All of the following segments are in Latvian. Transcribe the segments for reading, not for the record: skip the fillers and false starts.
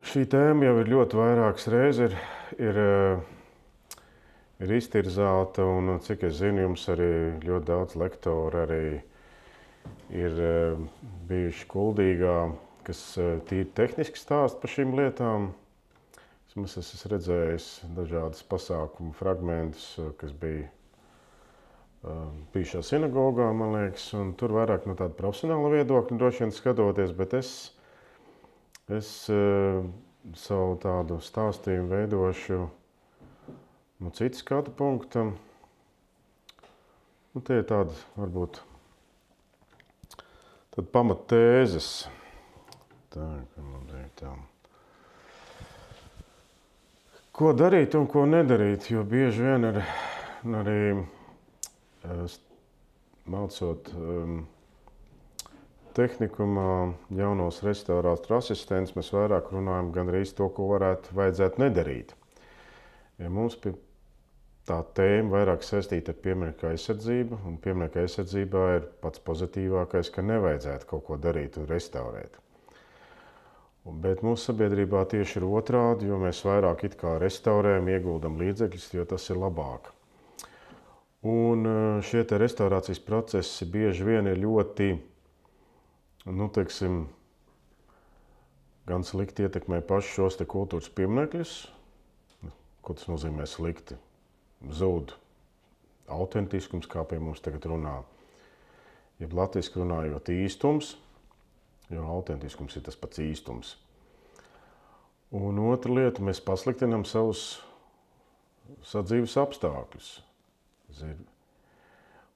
Šī tēma jau ir ļoti vairākas reizes ir iztirzāta, un cik es zinu, jums arī ļoti daudz lektoru arī ir bijuši Kuldīgā, kas tīri tehniski stāsta par šīm lietām. Es esmu redzējis dažādas pasākumu fragmentus, kas bija bijušā sinagogā, man liekas, un tur vairāk no tāda profesionāla viedokļa droši vien skatoties, bet es savu tādu stāstījumu veidošu no citas skatu punkta. Tie ir tādi, varbūt, tad pamattēzes. Ko darīt un ko nedarīt, jo bieži vien arī mācot tehnikumā jaunos restaurātoru asistents, mēs vairāk runājam gandrīz to, ko vajadzētu nedarīt. Ja mums tā tēma vairāk saistīta ar pieminiektu aizsardzību, un pieminiektu aizsardzībā ir pats pozitīvākais, ka nevajadzētu kaut ko darīt un restaurēt. Bet mūsu sabiedrībā tieši ir otrādi, jo mēs vairāk it kā restaurējam, ieguldam līdzekļus, jo tas ir labāk. Un šie te restaurācijas procesi bieži vien ir ļoti, gan slikti ietekmē pašus šos te kultūras pieminekļus. Ko tas nozīmē slikti? Zūd autentiskums, kā pie mums tagad runā. Ja latviski runājot īstums, jo autentiskums ir tas pats īstums. Un otra lieta, mēs pasliktinām savus sadzīves apstākļus.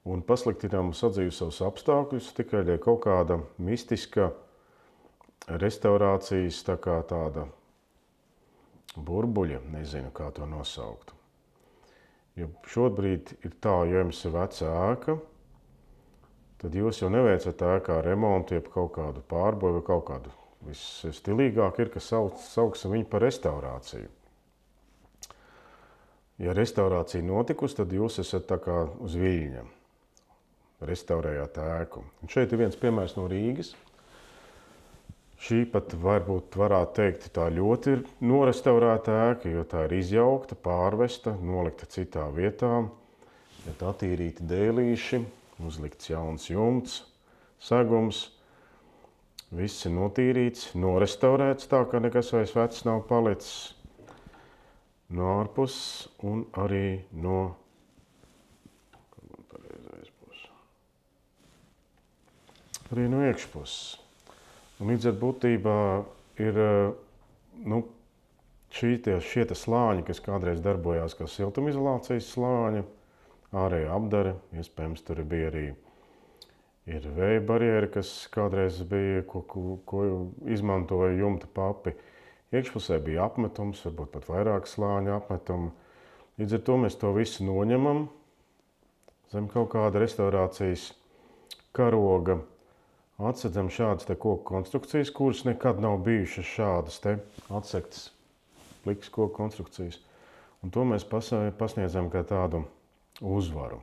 Un pasliktinām sadzīves savus apstākļus tikai dēļ kaut kāda mistiska restaurācijas tāda burbuļa, nezinu, kā to nosaukt. Jo šobrīd ir tā, ja jums ir veca ēka, tad jūs jau neveicat ēkā remontu, jeb kaut kādu pārbūvi vai kaut kādu. Visstilīgāk ir, ka sauksim viņu par restaurāciju. Ja restaurācija notikusi, tad jūs esat tā kā uz viļņa. Restaurējāt ēku. Un šeit ir viens piemērs no Rīgas. Šī pat varbūt varētu teikt tā ļoti ir norestaurēta ēka, jo tā ir izjaukta, pārvesta, nolikta citā vietā, bet attīrīti dēlīši, uzlikts jauns jumts, segums, viss ir notīrīts, norestaurēts tā, ka nekas vairs vecs nav palicis no ārpuses un arī no iekšpuses. Un līdz ar būtībā ir šie slāņi, kas kādreiz darbojās kā siltumizolācijas slāņi, ārēja apdare, iespējams, tur bija arī vēja barjeri, kas kādreiz bija, ko izmantoja jumta papi. Iekšpusē bija apmetums, varbūt pat vairāk slāņu apmetumu. Līdz ar to mēs to visu noņemam zem kaut kāda restaurācijas karoga. Atsedzam šādas te koku konstrukcijas, kuras nekad nav bijušas šādas te atsektas plikas koku konstrukcijas. Un to mēs pasniedzam kā tādu uzvaru.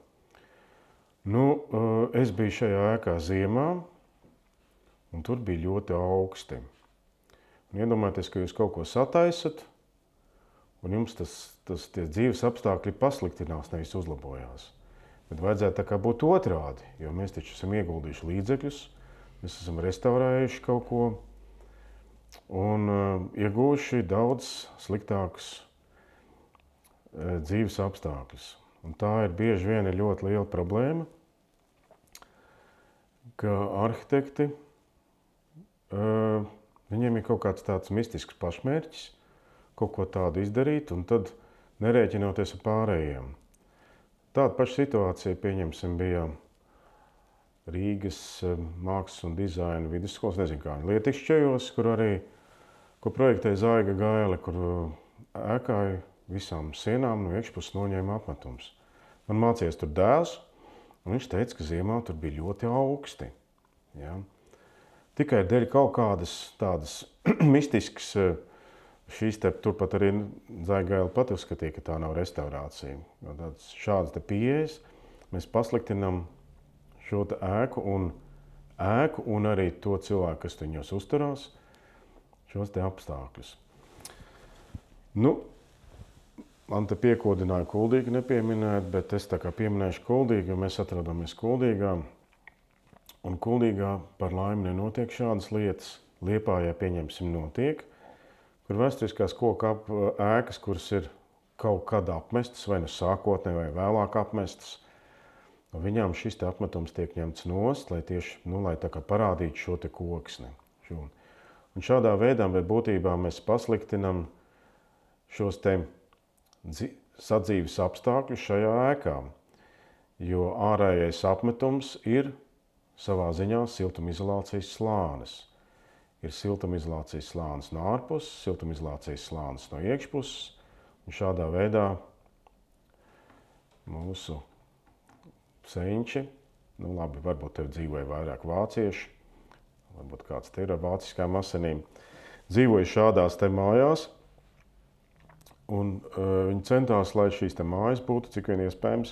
Es biju šajā ēkā ziemā, un tur bija ļoti augsti. Un iedomājieties, ka jūs kaut ko sataisat, un jums tie dzīves apstākļi pasliktinās, nevis uzlabojās. Bet vajadzētu tā kā būt otrādi, jo mēs taču esam ieguldījuši līdzekļus, mēs esam restaurējuši kaut ko un iegūši daudz sliktākus dzīves apstākļus. Un tā ir bieži vien ļoti liela problēma, ka arhitekti, viņiem ir kaut kāds tāds mistisks pašmērķis, kaut ko tādu izdarīt, un tad nerēķinoties ar pārējiem. Tāda paša situācija, pieņemsim, bija Rīgas mākslas un dizaina vidusskolas, nezinu kā, Lietišķajos, ko projektēja Zaiga Gaile, kur ēkai visām sienām no iekšpuses noņēma apmetums. Man mācījās tur dēls, un viņš teica, ka ziemā tur bija ļoti augsti. Ja? Tikai dēļ kaut kādas tādas mistiskas, turpat arī Zaiga Gaile pat uzskatīja, ka tā nav restaurācija. Šādas te pieejas mēs pasliktinām šo te ēku un arī to cilvēku, kas viņos uzturās, šos te apstākļus. Nu, man te piekodināja Kuldīgu nepieminēt, bet es tā kā pieminēšu Kuldīgu, jo mēs atrodamies Kuldīgā. Un Kuldīgā par laimi nenotiek šādas lietas. Liepājā, pieņemsim, notiek, kur vēsturiskās koku ēkas, kuras ir kaut kad apmestas, vai nu sākotnēji, vai vēlāk apmestas, viņām šis te apmetums tiek ņemts nost, lai tieši, lai tā kā parādītu šo te koksni. Un šādā veidā, bet būtībā mēs pasliktinam šos te sadzīves apstākļus šajā ēkā, jo ārējais apmetums ir savā ziņā siltumizolācijas slānis. Ir siltumizolācijas slānis no ārpuses, siltumizolācijas slānis no iekšpuses, un šādā veidā mūsu senči, labi, varbūt tev dzīvoja vairāk vācieši, varbūt kāds te ir ar vāciskām asinīm, dzīvoja šādās te mājās, un viņi centās, lai šīs te mājas būtu cik vien iespējams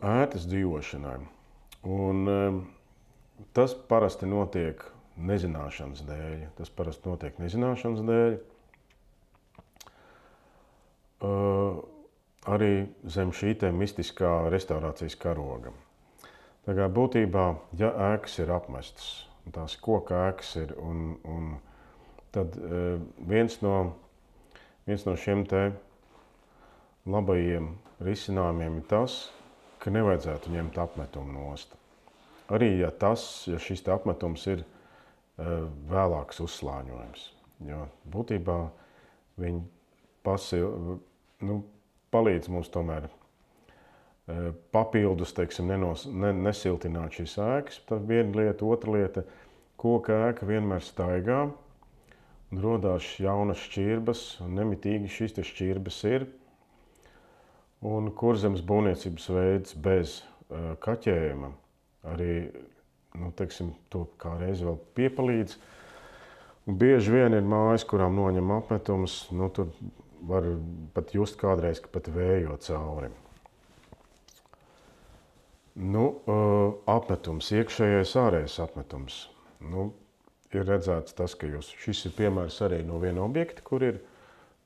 ērtas dzīvošanai. Un tas parasti notiek nezināšanas dēļ. Arī zem šī te mistiskā restaurācijas karoga. Tā kā būtībā, ja ēkas ir apmestas, un tās koka ēkas ir, un tad viens no šiem te labajiem risinājumiem ir tas, ka nevajadzētu ņemt apmetumu nost. Arī ja šis te apmetums ir vēlāks uzslāņojums, jo būtībā viņi palīdz mums tomēr papildus, teiksim, nesiltināt šīs ēkas. Tad viena lieta, otra lieta, koka ēka vienmēr staigā un rodās jaunas šķirbas, un nemitīgi šīs te šķirbas ir. Un Kurzemes būvniecības veids bez kaķējuma arī, teiksim, to kā reizi vēl piepalīdz. Un bieži vien ir mājas, kurām noņem apmetums, tur var pat just kādreiz, ka pat vējo cauri. Apmetums, iekšējais, ārējais apmetums. Ir redzēts tas, ka šis ir piemērs arī no viena objekta, kur ir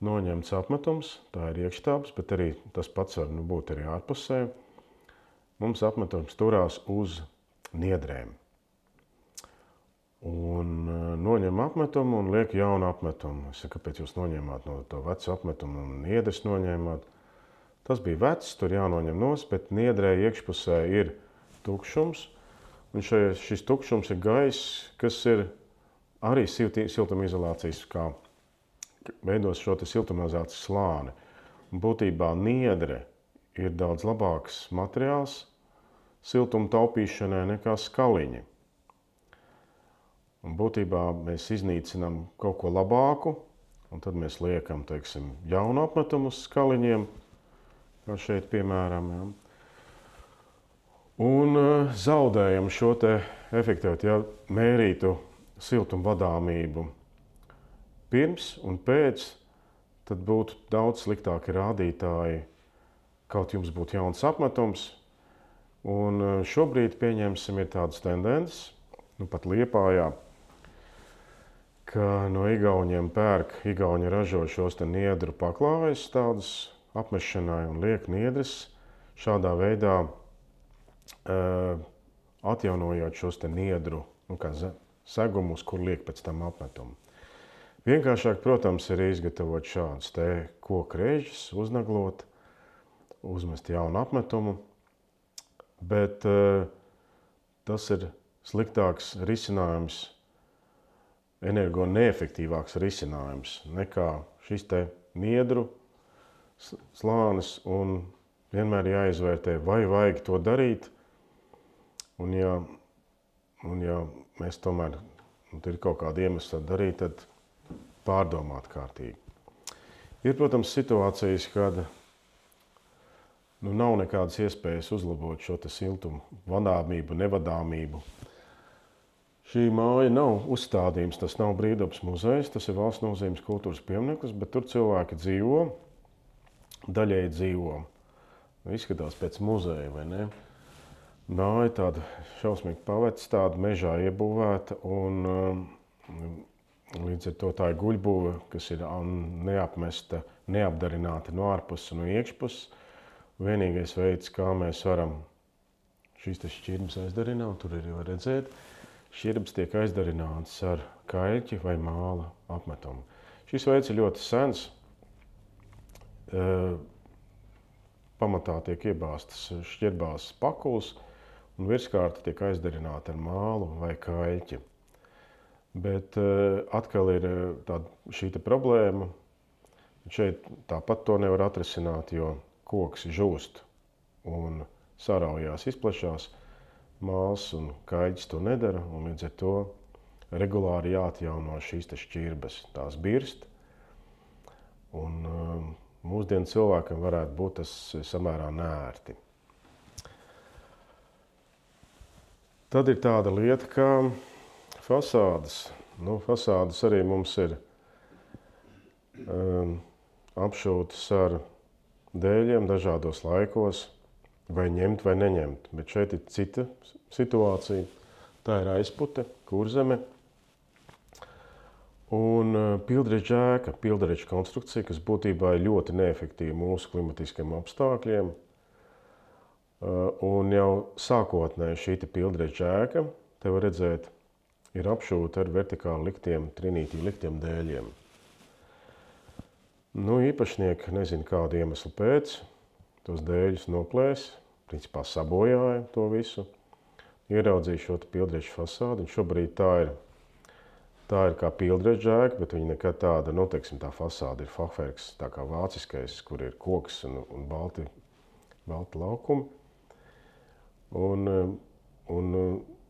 noņemts apmetums, tā ir iekštāps, bet arī tas pats var būt arī ārpusē. Mums apmetums turās uz niedrēm. Un noņem apmetumu un liek jaunu apmetumu. Es saku, kāpēc jūs noņēmāt no to vecu apmetumu un niedres noņēmāt? Tas bija vecs, tur jānoņem nost, bet niedrē iekšpusē ir tukšums. Un šis tukšums ir gaiss, kas ir arī siltumizolācijas, kā veidos šo te siltumizolācijas slāni. Un būtībā niedre ir daudz labāks materiāls siltuma taupīšanai nekā skaliņi. Un būtībā mēs iznīcinām kaut ko labāku, un tad mēs liekam, teiksim, jaunu apmetumu uz skaliņiem, kā šeit piemēram. Ja. Un zaudējam šo te efektivitāti, ja mērītu siltuma vadāmību pirms un pēc, tad būtu daudz sliktāki rādītāji, kaut jums būtu jauns apmetums. Un šobrīd, pieņemsim, ir tādas tendences, pat Liepājā, ka no igauņiem Igauni ražo šos te niedru paklājas tādas apmešanai un liek niedres šādā veidā atjaunojot šos te niedru segumus, kur liek pēc tam apmetumu. Vienkāršāk, protams, ir izgatavot šādus te koku režģus, uznaglot, uzmest jaunu apmetumu, bet tas ir sliktāks risinājums, energo neefektīvāks risinājums nekā šis te niedru slānis, un vienmēr jāizvērtē, vai vajag to darīt, un ja mēs tomēr ir kaut kāda iemesla darīt, tad pārdomāt kārtīgi. Ir, protams, situācijas, kad nav nekādas iespējas uzlabot šo te siltumu vadāmību, nevadāmību. Šī māja nav uzstādījums, tas nav Brīvdabas muzejs, tas ir valsts nozīmes kultūras piemineklis, bet tur cilvēki dzīvo, daļēji dzīvo. Izskatās pēc muzeja, vai ne? Māja tāda šausmīgi pavecs, tāda mežā iebūvēta, un Līdz ar to tā ir guļbūve, kas ir neapmesta, neapdarināta no ārpuses un no iekšpuses. Vienīgais veids, kā mēs varam šīs šķirbas aizdarināt, tur arī var redzēt, šķirbas tiek aizdarinātas ar kaļķi vai māla apmetumu. Šis veids ir ļoti sens. Pamatā tiek iebāztas šķirbās pakulas un virskārta tiek aizdarināta ar mālu vai kaļķi. Bet atkal ir šī problēma. Šeit tāpat to nevar atrisināt, jo koks žūst un saraujās, izplešās. Māls un kaļķis to nedara, un līdz ar to regulāri jāatjauno šīs šķirbas. Tās birst, un mūsdienu cilvēkam varētu būt tas samērā neērti. Tad ir tāda lieta, kā fasādes. Fasādes arī mums ir apšūtas ar dēļiem dažādos laikos, vai ņemt vai neņemt. Bet šeit ir cita situācija. Tā ir aizpute, kurzeme un pildredža ēka, pildredža konstrukcija, kas būtībā ir ļoti neefektīva mūsu klimatiskiem apstākļiem. Un jau sākotnēji šī pildredža ēka, te var redzēt, ir apšūta ar vertikāli liktiem, trinītī liktiem dēļiem. Īpašnieki nezina kādu iemeslu pēc, tos dēļus noplēs, principā sabojāja to visu, ieraudzīja šo pildredža fasādi, un šobrīd tā ir kā pildredža ēka, bet viņa nekad tāda, tā fasāde ir fachwerks, tā kā vāciskais, kur ir koks un balti laukumi. Un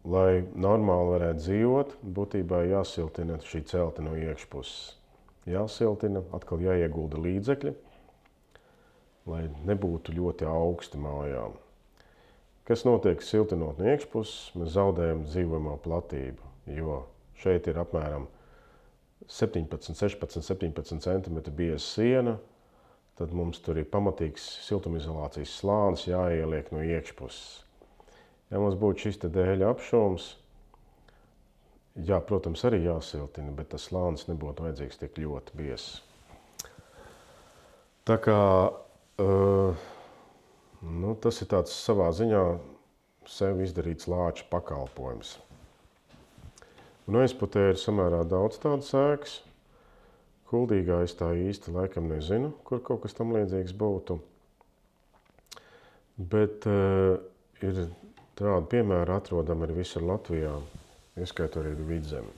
lai normāli varētu dzīvot, būtībā jāsiltina šī celta no iekšpuses. Jāsiltina, atkal jāiegulda līdzekļi, lai nebūtu ļoti augsti mājām. Kas notiek siltinot no iekšpuses? Mēs zaudējam dzīvojamo platību, jo šeit ir apmēram 17, 16, 17 cm bieza siena, tad mums tur ir pamatīgs siltumizolācijas slānis jāieliek no iekšpuses. Ja mums būtu šis dēļa apšūms, protams, arī jāsiltina, bet tas slānis nebūtu vajadzīgs tik ļoti biezs. Tā kā tas ir tāds savā ziņā sev izdarīts lāča pakalpojums. Un aizputē ir samērā daudz tādas ēkas. Kuldīgā es tā īsti laikam nezinu, kur kaut kas tam līdzīgs būtu. Bet ir tādi piemēri atrodami arī visur Latvijā, ieskaitot arī Vidzemi.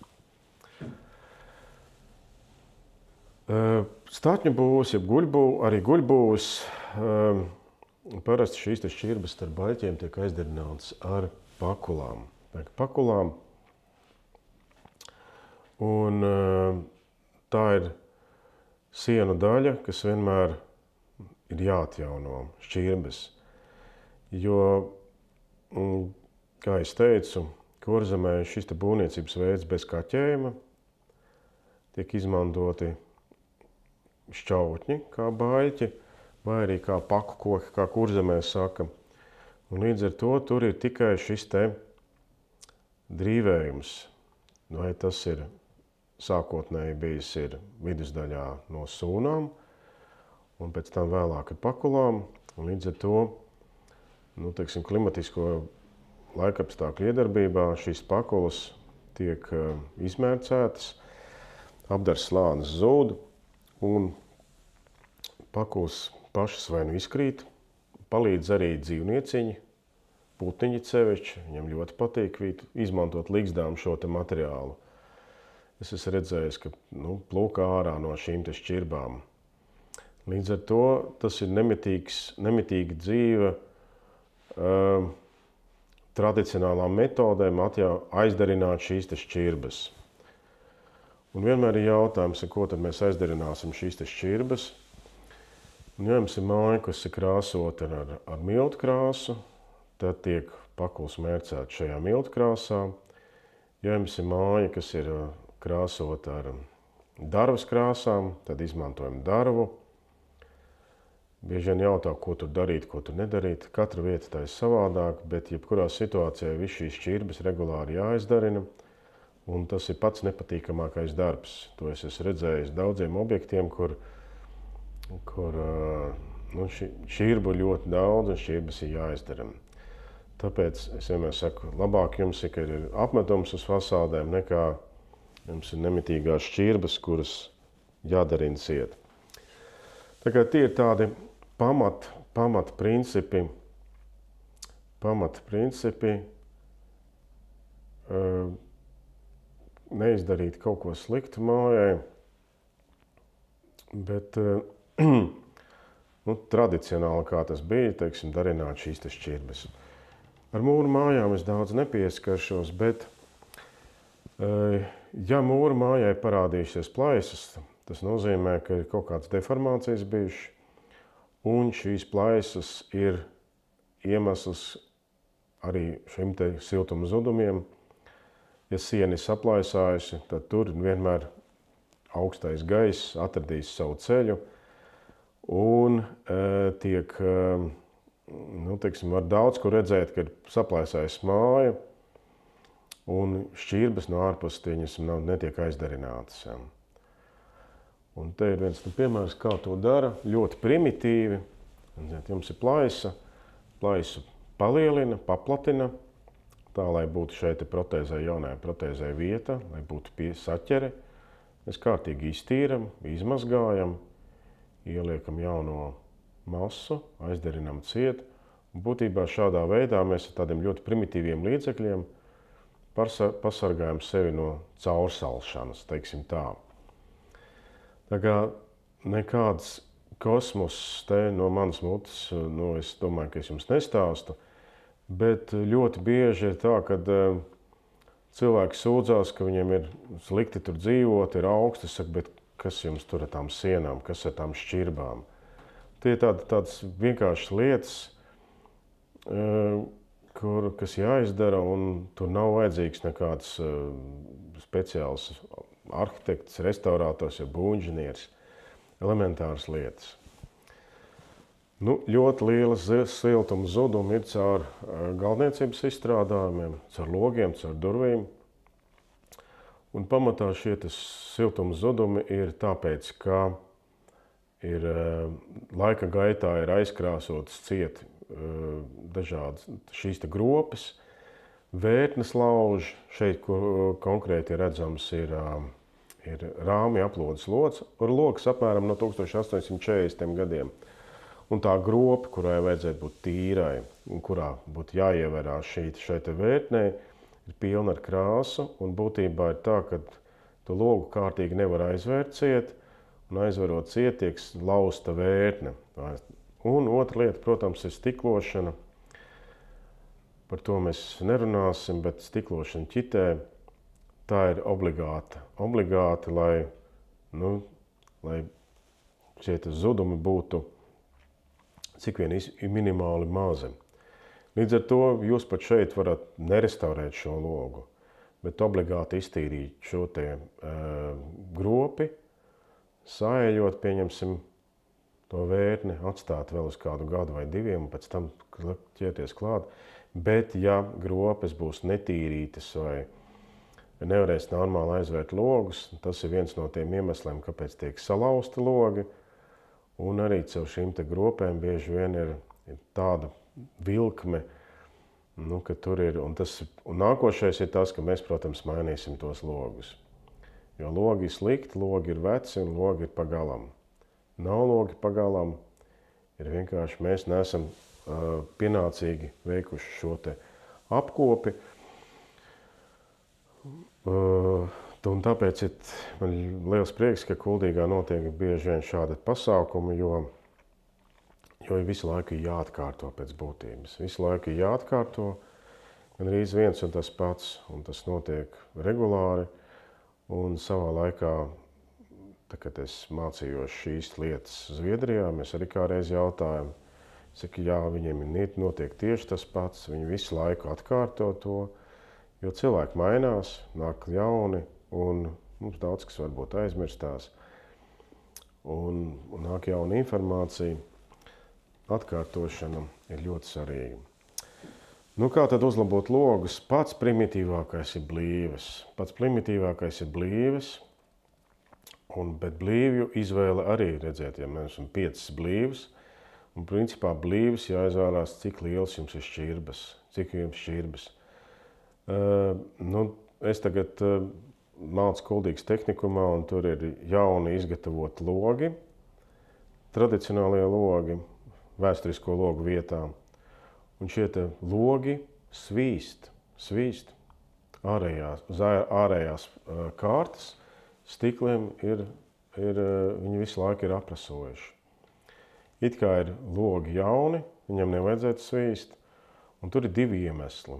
Stātņu būvs, jeb arī guļbūvs, parasti šīs šķirbas starp baļķiem tiek aizdarinātas ar pakulām. Un tā ir sienu daļa, kas vienmēr ir jāatjauno šķirbas. Jo, kā es teicu, Kurzemē šis būvniecības veids bez kaķējuma, tiek izmantoti šķautņi kā baļķi, vai arī kā paku koki, kā Kurzemē saka. Un līdz ar to tur ir tikai šis drīvējums. Vai tas ir sākotnēji bijis vidusdaļā no sūnām, un pēc tam vēlāk ar pakulām. Un līdz ar to, klimatisko laikapstākļu iedarbībā šīs pakulas tiek izmērcētas, apdars slānis zūd, un pakulas pašas vai nu izkrīt, palīdz arī dzīvnieciņi, putiņi cevišķi, viņam ļoti patīk izmantot ligzdām šo materiālu. Es esmu redzējis, ka plūka ārā no šīm šķirbām. Līdz ar to tas ir nemitīga dzīve tradicionālām metodēm aizdarināt šīs šķirbas. Un vienmēr ir jautājums, ko tad mēs aizdarināsim šīs šķirbas. Un, ja jums ir māja, kas ir krāsota ar miltu krāsu, tad tiek pakuls mērcēts šajā miltu krāsā. Ja jums ir māja, kas ir krāsota ar darvas krāsām, tad izmantojam darvu. Bieži vien jautā, ko tur darīt, ko tur nedarīt. Katra vieta tā ir savādāk, bet jebkurā situācijā viss šīs šķirbas regulāri jāizdarina, Un tas ir pats nepatīkamākais darbs. To es esmu redzējis daudziem objektiem, kur šķirbu ļoti daudz un šķirbas ir jāizdara. Tāpēc es vienmēr saku, labāk jums ir, ka ir apmetums uz fasādēm, nekā jums ir nemitīgās šķirbas, kuras jādarina ciet. Tā kā tie ir tādi pamat principi, neizdarīt kaut ko sliktu mājai, bet tradicionāli, kā tas bija, teiksim, darināt šīs šķirbas. Ar mūru mājām es daudz nepieskaršos, bet ja mūru mājai parādīsies plaisas, tas nozīmē, ka ir kaut kādas deformācijas bijušas, un šīs plaisas ir iemesls arī šim te siltuma zudumiem. Ja siena ir saplaisājusi, tad tur vienmēr augstais gaiss atradīs savu ceļu un tiek, teiksim, var daudz kur redzēt, ka ir saplaisājusi māja un šķirbas no ārpuses netiek aizdarinātas. Un te ir viens piemērs, kā to dara, ļoti primitīvi. Jums ir plaisa, plaisu palielina, paplatina, tā, lai būtu šeit protēzē, jaunajai protēzē vieta, lai būtu saķere. Mēs kārtīgi iztīram, izmazgājam, ieliekam jauno masu, aizdarinam ciet. Un būtībā šādā veidā mēs ar tādiem ļoti primitīviem līdzekļiem pasargājam sevi no caursalšanas, teiksim tā. Tā kā nekāds kosmos te no manas mutes, es domāju, ka es jums nestāstu, bet ļoti bieži ir tā, ka cilvēki sūdzās, ka viņiem ir slikti tur dzīvot, ir augsti, saka, bet kas jums tur ar tām sienām, kas ar tām šķirbām? Tie ir tādas vienkāršas lietas, kas jāizdara, un tur nav vajadzīgs nekāds speciāls arhitekts, restaurātors, būvniecības, elementāras lietas. Ļoti lielas siltuma zudumi ir caur galdniecības izstrādājumiem, caur logiem, caur durvīm. Un pamatā šie siltuma zudumi ir tāpēc, ka laika gaitā ir aizkrāsotas ciet dažādas šīs gropes, vērtnes lauži. Šeit, kur konkrēti redzams, ir rāmja aplodes loks, un loks apmēram no 1840. gadiem. Un tā gropa, kurai vajadzētu būt tīrai, un kurā būtu jāievērā šī vērtnē, ir pilna ar krāsu, un būtībā ir tā, ka tu logu kārtīgi nevar aizvērt ciet, un aizverot ciet tiek lausta vērtne. Un otra lieta, protams, ir stiklošana. Par to mēs nerunāsim, bet stiklošana ķitē, tā ir obligāti, lai šie zudumi būtu cik vien minimāli mazi. Līdz ar to jūs pat šeit varat nerestaurēt šo logu, bet obligāti iztīrīt šo gropi, saeļot, pieņemsim to vērtni, atstāt vēl uz kādu gadu vai diviem, un pēc tam ķerties klāt. Bet, ja gropes būs netīrītas vai nevarēs normāli aizvērt logus, tas ir viens no tiem iemesliem, kāpēc tiek salauzti logi. Un arī caur šīm gropēm bieži vien ir tāda vilkme, ka tur ir. Un nākošais ir tas, ka mēs, protams, mainīsim tos logus. Jo logi ir slikti, logi ir veci un logi ir pagalam. Nav logi pagalam, ir vienkārši mēs neesam pienācīgi veikuši šo apkopi. Un tāpēc man liels prieks, ka Kuldīgā notiek bieži vien šādi pasākumi, jo visu laiku ir jāatkārto pēc būtības. Visu laiku ir jāatkārto, gan arī viens un tas pats, un tas notiek regulāri. Un savā laikā, kad es mācījos šīs lietas Zviedrijā, mēs arī kādreiz jautājām, saka, jā, viņiem notiek tieši tas pats, viņi visu laiku atkārto to, jo cilvēki mainās, nāk jauni, un mums daudz kas varbūt aizmirstās, un nāk jauna informācija, atkārtošana ir ļoti svarīga. Nu, kā tad uzlabot logus? Pats primitīvākais ir blīves. Bet blīvju izvēle arī, redziet, ja mēs esam 5 blīves, un principā blīves jāizvēlās, cik liels jums ir šķirbas. Es tagad mācu Kuldīgas tehnikumā, un tur ir jauni izgatavoti logi, tradicionālie logi, vēsturisko logu vietām. Un šie logi svīst uz ārējās kārtas, stikliem viņi visu laiku ir aprasojuši. It kā ir logi jauni, viņam nevajadzētu svīst, un tur ir divi iemesli.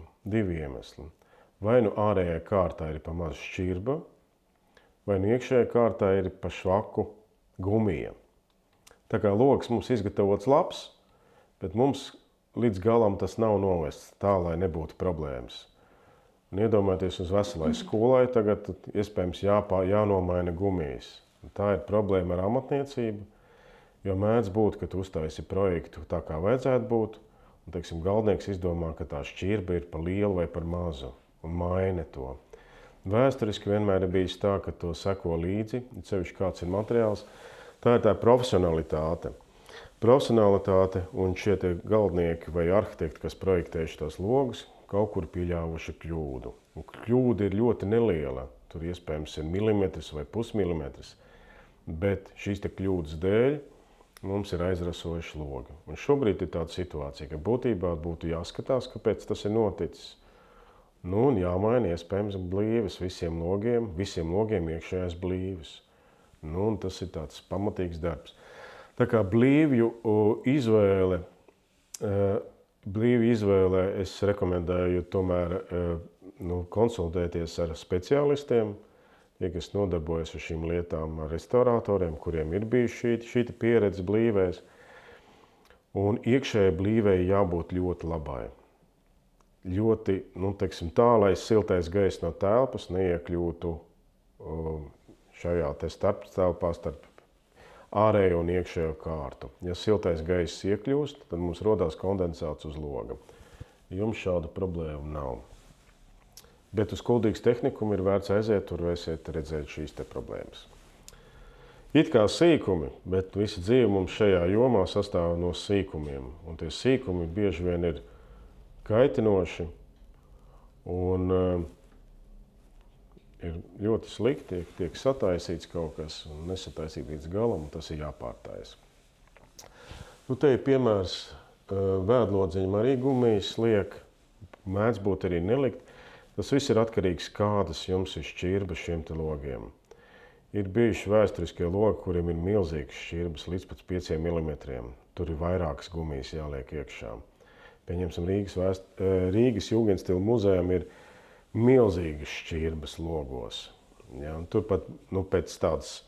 Vai nu ārējai kārtā ir pa mazu šķirba, vai nu iekšējai kārtā ir pa švaku gumija. Tā kā logs mums izgatavots labs, bet mums līdz galam tas nav novests tā, lai nebūtu problēmas. Un iedomājieties, uz veselai skolai tagad iespējams jānomaina gumijas. Un tā ir problēma ar amatniecību, jo mēdz būt, ka tu uztaisi projektu tā, kā vajadzētu būt, un, teiksim, galdnieks izdomā, ka tā šķirba ir par lielu vai par mazu, un maina to. Vēsturiski vienmēr ir bijis tā, ka to seko līdzi, sevišķi kāds ir materiāls. Tā ir tā profesionalitāte. Un šie galdnieki vai arhitekti, kas projektējuši tos logus, kaut kur pieļāvuši kļūdu. Un kļūda ir ļoti neliela. Tur iespējams ir milimetrs vai pusmilimetrs. Bet šīs kļūdas dēļ mums ir aizrasojuši logi. Un šobrīd ir tāda situācija, ka būtībā būtu jāskatās, kāpēc tas ir noticis. Un jāmaina iespējams blīves visiem logiem iekšējās blīves. Un tas ir tāds pamatīgs darbs. Tā kā blīvju izvēle es rekomendēju tomēr konsultēties ar speciālistiem, tie, kas nodarbojas ar šīm lietām, ar restauratoriem, kuriem ir bijuši šī pieredze blīvēs. Un iekšējai blīvei jābūt ļoti labai. Ļoti, tā, lai siltais gaiss no telpas neiekļūtu šajā starptelpā starp ārējo un iekšējo kārtu. Ja siltais gaiss iekļūst, tad mums rodās kondensāts uz loga. Jums šāda problēma nav. Bet uz Kuldīgas tehnikumu ir vērts aiziet, tur vēsiet redzēt šīs problēmas. It kā sīkumi, bet visa dzīve mums šajā jomā sastāv no sīkumiem. Un tie sīkumi bieži vien ir kaitinoši un ir ļoti slikti, tiek sataisīts kaut kas un nesataisīt līdz galam, un tas ir jāpārtais. Te ir piemērs vēdlodziņam arī gumijas liek, mēdz būt arī nelikt. Tas viss ir atkarīgs, kādas jums ir šķirbas šiem logiem. Ir bijuši vēsturiskie logi, kuriem ir milzīgas šķirbas līdz pat 5 mm. Tur ir vairākas gumijas jāliek iekšā. Pieņemsim, Rīgas Jūgenstila muzejam ir milzīgas šķirbas logos. Ja, tur pat pēc tādas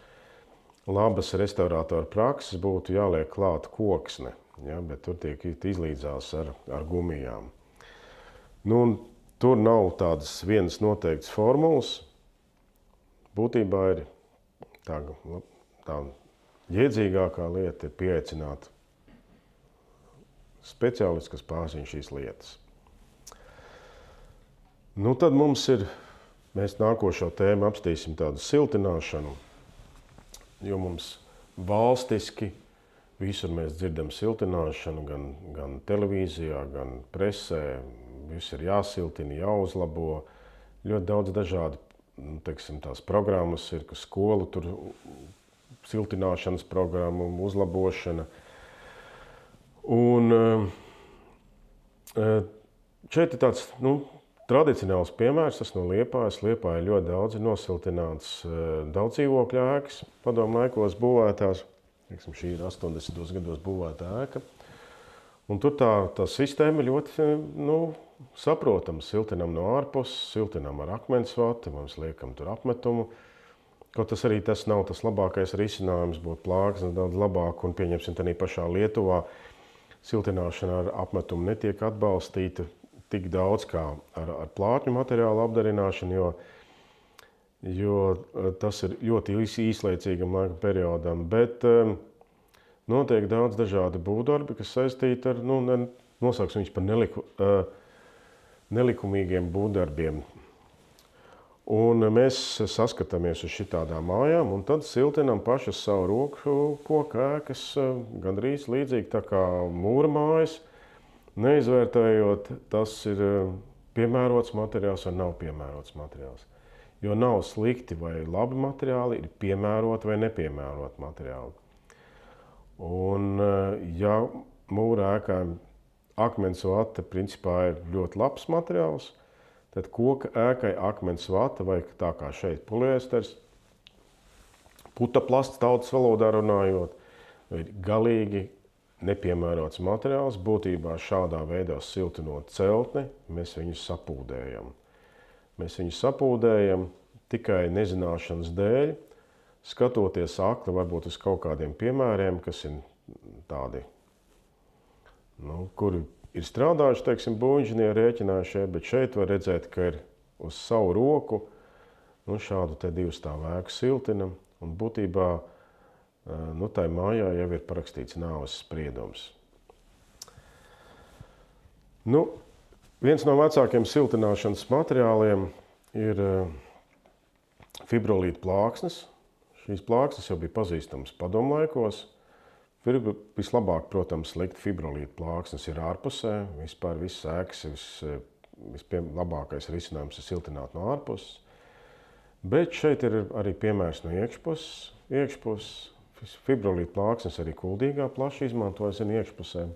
labas restaurātora prakses būtu jāliek klāt koksne, ja, bet tur tiek izlīdzās ar gumijām. Tur nav tādas vienas noteiktas formulas. Būtībā ir tā jēdzīgākā lieta ir pieaicināt speciālistu, kas pārzina šīs lietas. Tad mēs nākošo tēmu apstīsim tādu siltināšanu, jo mums valstiski visur mēs dzirdam siltināšanu, gan televīzijā, gan presē. Viss ir jāsiltina, jāuzlabo. Ļoti daudz dažādi, tās programmas ir, ka skolu tur siltināšanas programma, uzlabošana. Un šeit ir tāds, tradicionāls piemērs, tas no Liepājas. Liepājā ļoti daudz ir nosiltināts daudz dzīvokļu ēkas, padomu laikos būvētās. Šī ir 80. gados būvēta ēka. Un tur tā sistēma ļoti saprotama. Siltinam no ārpuses, siltinam ar akmensvati, mums liekam tur apmetumu. Kaut tas arī nav tas labākais risinājums, būtu plāksnes daudz labāk. Un pieņemsim, tādā pašā Lietuvā siltināšana ar apmetumu netiek atbalstīta tik daudz kā ar plātņu materiālu apdarināšanu, jo tas ir ļoti īslaicīgam laika periodam. Bet notiek daudz dažādi būvdarbi, kas saistīti ar, nosauksim viņus par nelikumīgiem būvdarbiem. Un mēs saskatāmies uz šitādām mājām, un tad siltinam paši savu roku koku ēkas, gandrīz līdzīgi tā kā mūra mājas, neizvērtējot, tas ir piemērots materiāls vai nav piemērots materiāls. Jo nav slikti vai labi materiāli, ir piemēroti vai nepiemēroti materiāli. Un, ja mūra ēkām akmens vata principā ir ļoti labs materiāls, tad koka ēkai akmens vata vai tā kā šeit poliesters, putaplasts tautas valodā runājot, ir galīgi nepiemērots materiāls. Būtībā šādā veidā siltinot celtni, mēs viņus sapūdējam. Mēs viņus sapūdējam tikai nezināšanas dēļ, skatoties akli varbūt uz kaut kādiem piemēriem, kas ir tādi, kuri ir strādājuši, teiksim, būvnieki rēķinājušie, bet šeit var redzēt, ka ir uz savu roku šādu te divu stāvu ēku siltina. Un būtībā tai mājā jau ir parakstīts nāves spriedums. Viens no vecākiem siltināšanas materiāliem ir fibrolīta plāksnes. Šīs plāksnes jau bija pazīstamas padomlaikos. Vislabāk, protams, likt fibrolīta plāksnes ir ārpusē. Vispār visas ēkas vislabākais risinājums ir siltināt no ārpuses. Bet šeit ir arī piemērs no iekšpuses. Fibrolīta plāksnes arī kuldīgā plaši izmantojas iekšpusē.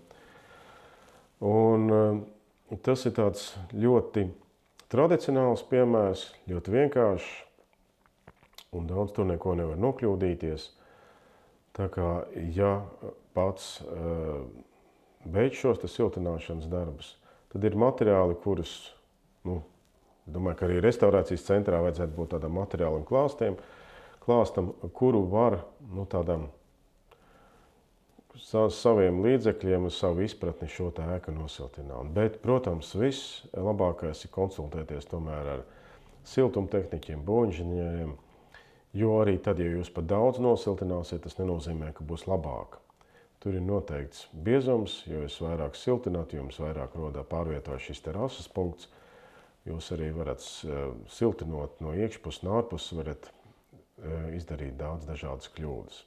Un tas ir tāds ļoti tradicionāls piemērs, ļoti vienkāršs, un daudz tur neko nevar nokļūdīties. Tā kā, ja pats beidz šos siltināšanas darbus, tad ir materiāli, kurus, domāju, ka arī restaurācijas centrā vajadzētu būt tādam materiālam klāstam, kuru var tādam saviem līdzekļiem, uz savu izpratni šo ēku nosiltināt. Bet, protams, viss labākais ir konsultēties tomēr ar siltumtehniķiem, būvniecībiem. Jo arī tad, ja jūs pat daudz nosiltināsiet, tas nenozīmē, ka būs labāk. Tur ir noteikts biezums, jo jūs vairāk siltināt, jums vairāk rodā pārvietojas šis rases punkts. Jūs arī varat siltinot no iekšpuses un ārpuses, varat izdarīt daudz dažādas kļūdas.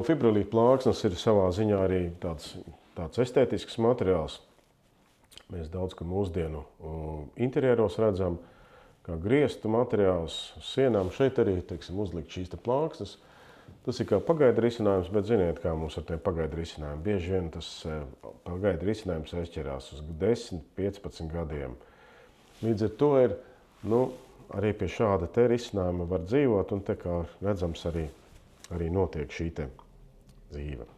Fibrolīta plāksnes ir savā ziņā arī tāds estētisks materiāls. Mēs daudz, ka mūsdienu interjeros redzam, kā griestu materiāls sienām. Šeit arī, teiksim, uzlikt šīs plāksnes. Tas ir kā pagaidu risinājums, bet ziniet, kā mums ar tiem pagaidu risinājumiem. Bieži vien tas pagaidu risinājums aizķerās uz 10, 15 gadiem. Līdz ar to ir, arī pie šāda te risinājuma var dzīvot, un te kā redzams arī notiek šī te dzīve.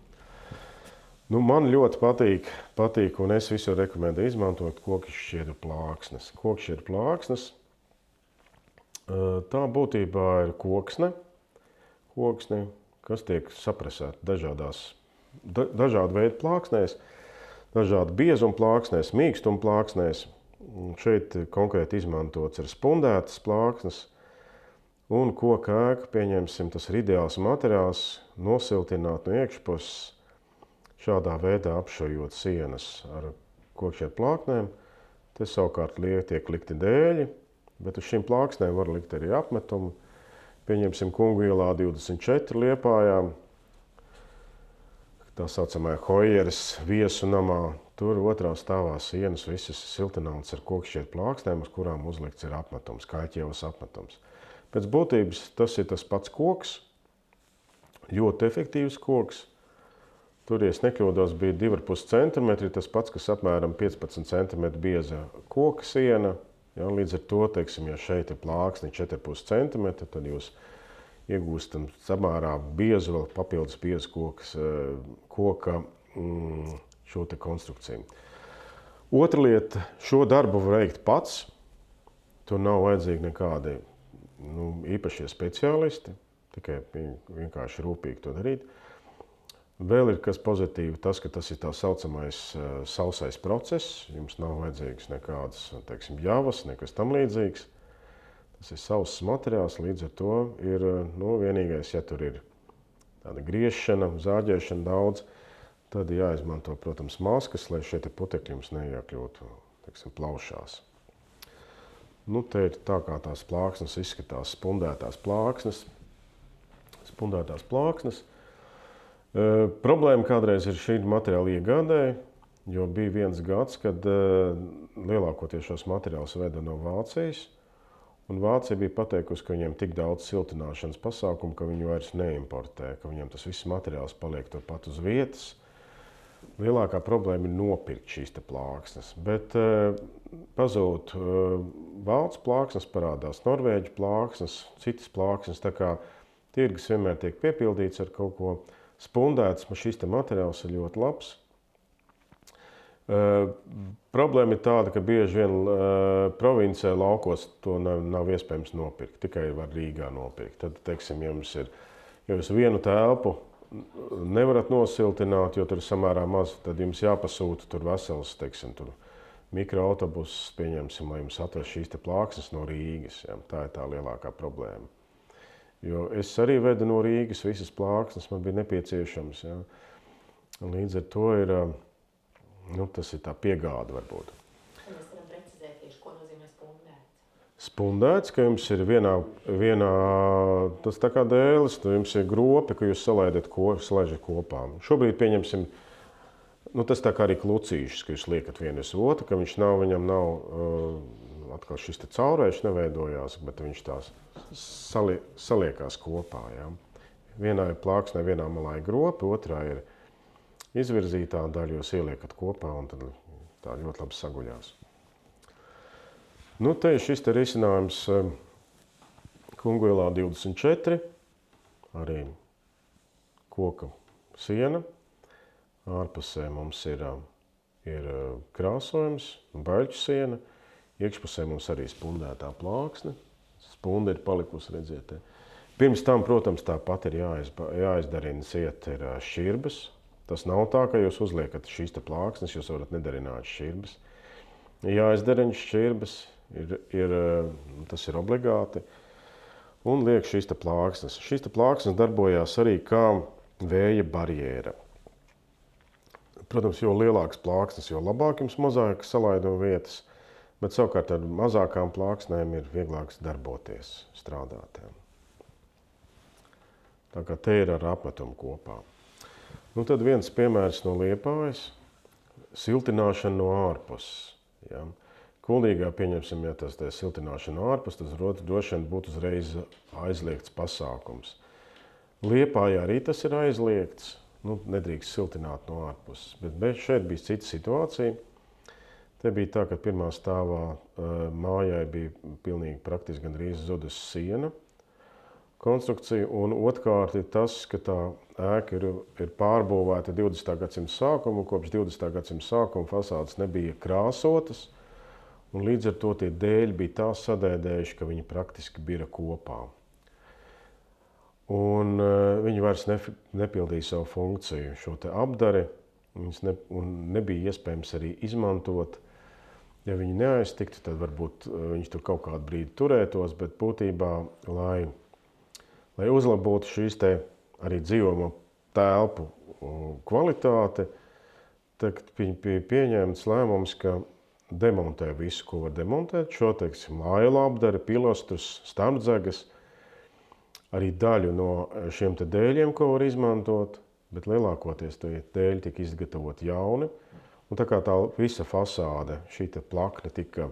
Man ļoti patīk, un es visur rekomendēju izmantot kokšķiedru plāksnes. Kokšķiedru plāksnes. Tā būtībā ir koksne, kas tiek sapresēta dažādu veidu plāksnēs, dažādu biezumu plāksnēs, mīkstumu plāksnēs. Šeit konkrēti izmantots ir spundētas plāksnes, un koka ēka, pieņemsim, tas ir ideāls materiāls, nosiltināt no iekšpuses, šādā veidā apšojot sienas ar kokšķiedru plāksnēm. Te savukārt tiek likti dēļi, bet uz šīm plāksnēm var likt arī apmetumu. Pieņemsim Kungu ielā 24 Liepājā, tā saucamā Hojeras viesu namā. Tur otrā stāvā sienas visas siltinātas ar kokšķiedru plāksnēm, uz kurām uzlikts ir apmetums, kaļķievas apmetums. Pēc būtības tas ir tas pats koks, ļoti efektīvs koks. Tur, ja es nekļūdos, bija 2,5 cm, tas pats, kas apmēram 15 cm bieza koka siena. Līdz ar to, teiksim, ja šeit ir plāksne 4,5 cm, tad jūs iegūstam samērā biezu, vēl papildus biezu koka šo te konstrukciju. Otra lieta, šo darbu var veikt pats. Tur nav vajadzīgi nekādi īpašie speciālisti, tikai vienkārši rūpīgi to darīt. Vēl ir kas pozitīvi, tas, ka tas ir tā saucamais sausais process. Jums nav vajadzīgs nekādas, teiksim, javas, nekas tam līdzīgs. Tas ir sauss materiāls, līdz ar to ir vienīgais, ja tur ir tāda griešana, zāģēšana daudz, tad jāizmanto, protams, maskas, lai šie putekļi jums neiekļūtu teiksim, plaušās. Nu, te ir tā kā tās plāksnes izskatās, spundētās plāksnes. Problēma kādreiz ir šī materiāla iegādē, jo bija viens gads, kad lielākoties šos materiālus veda no Vācijas. Un Vācija bija pateikusi, ka viņiem tik daudz siltināšanas pasākumu, ka viņi vairs neimportē, ka viņiem tas viss materiāls paliek turpat uz vietas. Lielākā problēma ir nopirkt šīs plāksnes, bet pazūd Vācu plāksnes, parādās Norvēģu plāksnes, citas plāksnes, tā kā tirgus vienmēr tiek piepildīts ar kaut ko spundēts, man šis materiāls ir ļoti labs. Problēma ir tāda, ka bieži vien provincē laukos to nav iespējams nopirkt, tikai var Rīgā nopirkt. Tad, teiksim, ja jūs vienu telpu nevarat nosiltināt, jo tur ir samērā maz, tad jums jāpasūta tur vesels, teiksim, tur mikroautobuss, pieņemsim, lai jums atveš šīs plāksnes no Rīgas. Ja? Tā ir tā lielākā problēma. Jo es arī vedu no Rīgas visas plāksnes, man bija nepieciešams. Ja? Līdz ar to ir, tas ir tā piegāde varbūt. Mēs varam precizēt tieši, ko nozīmē spundēts. Spundēts, ka jums ir vienā tas tā kā dēlis, jums ir gropi, ka jūs salaižat kopā. Šobrīd pieņemsim, tas tā kā arī klucīšs, ka jūs liekat vienu uz otru, ka viņam nav atkal šis te caurējš neveidojās, bet viņš tās saliekās kopā. Ja? Vienā ir plāksnē, vienā malā ir gropi, otrā ir izvirzītā daļa, jūs ieliekat kopā un tad tā ļoti labi saguļās. Te ir šis te risinājums Kungu ielā 24, arī koka siena. Ārpusē mums ir krāsojums, baļķu siena. Iekšpusē mums arī spundētā plāksne. Spunda ir palikusi, redziet. Pirms tam, protams, tāpat ir jāizdarina ciet ir šķirbas. Tas nav tā, ka jūs uzliekat šīs te plāksnes, jūs varat nedarināt šķirbas. Jāizdarina šķirbas, tas ir obligāti. Un liek šīs te plāksnes. Šīs te plāksnes darbojās arī kā vēja barjēra. Protams, jo lielākas plāksnes, jo labāk jums mazāk salaido vietas. Bet savukārt ar mazākām plāksnēm ir vieglāks darboties, strādāt. Tā kā te ir ar apmetumu kopā. Tad viens piemērs no Liepājas – siltināšana no ārpuses. Ja? Kuldīgā, pieņemsim, ja tas ir siltināšana no ārpuses, tad droši vien būtu uzreiz aizliegts pasākums. Liepājā arī tas ir aizliegts, nedrīkst siltināt no ārpuses. Bet šeit bija cita situācija. Te bija tā, ka pirmā stāvā mājai bija pilnīgi praktiski gandrīz zudus siena konstrukcija, un otrkārt ir tas, ka tā ēka ir pārbūvēta 20. gadsimta sākuma, un kopš 20. gadsimta sākuma fasādes nebija krāsotas, un līdz ar to tie dēļi bija tā sadēdējuši, ka viņi praktiski bira kopā. Un viņi vairs nepildīja savu funkciju, šo te apdari, un nebija iespējams arī izmantot. Ja viņi neaiztiktu, tad varbūt viņš tur kaut kādu brīdi turētos, bet būtībā, lai uzlabotu šīs te arī dzīvojamo telpu kvalitāti, tad bija pieņemts lēmums, ka demontē visu, ko var demontēt, šo, teiksim, lailu apdari, pilastrus, starpdzegas, arī daļu no šiem te dēļiem, ko var izmantot, bet lielākoties tie dēļi tika izgatavoti jauni. Un tā kā tā visa fasāde, šī plakne tika